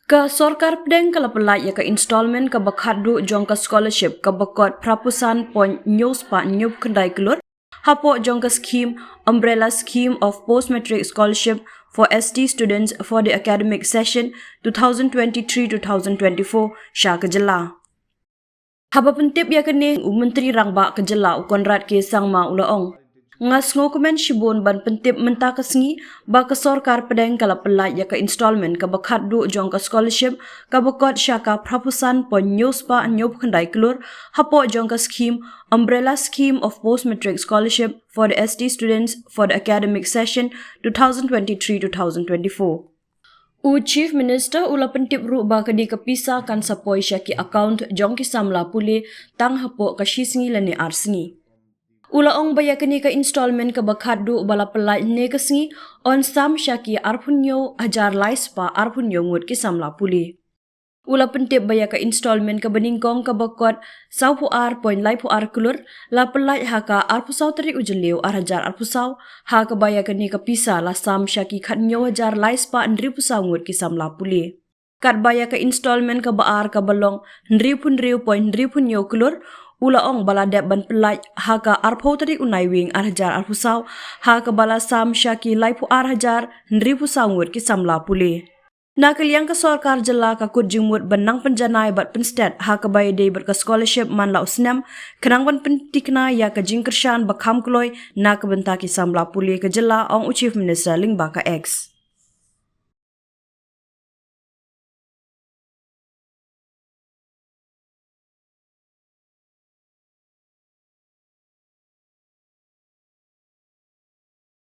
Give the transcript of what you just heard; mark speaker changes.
Speaker 1: Ka Sorkar Pdeng kala Pyllait ya ka installment ka bakhadu jong ka scholarship ka bakot prapusan pon news pa nyup kendai kelur hapo jong ka scheme umbrella scheme of post matric scholarship for ST students for the academic session 2023-2024 sya ka jela. Haba pentip ya kene Menteri Rangba ke jela Konrad ke sangma ulaong. Ngas ngokumen shibun ban pentip menta kesengi ba ke Sorkar Pdeng kala Pyllait ya ka installment ka bakat du jong ka scholarship ka bakot syaka prapusan pon news pa nyop kendai kelur hapo jong ka scheme umbrella scheme of post matric scholarship for the ST students for the academic session 2023-2024. Chief Minister ula pentip ru ba kedi kepisa kan sapoi syaki account jong ki samla pule tang hapo ka shisingi lani arsingi. Ula ong baya kini ka installment ka bakhadu bala Pyllait ne kesengi on sam syaki arpunyo ajar laispa arpunyo ngut ki samla puli. Ula pentip baya ka installment ka beningkong ka bakot saupu ar point laipu ar kulur la Pyllait ha ka arpusau terik ujeliu arajar arpusau ha ka baya kini ka pisa la sam syaki khatnyo ajar laispa ndri pusau ngut ki samla puli. Kat baya ka installment ka baar ka balong ndri point ndri punyo kulur ula ong bala dep ban Pyllait ha ka arpo tadi unai wing arhajar arpusau ha ka bala sam syaki laipu arhajar ndri pusau ngut ki samla puli. Nakal yang ka Sorkar jela ka kut jumut benang penjanai bat penstet ha ka baya day berka scholarship man lau senam kenang ban pentikna ya ka jingkershan bakham kloy na ka benta ki samla puli ka jela ong Chief Minister lingba ka X.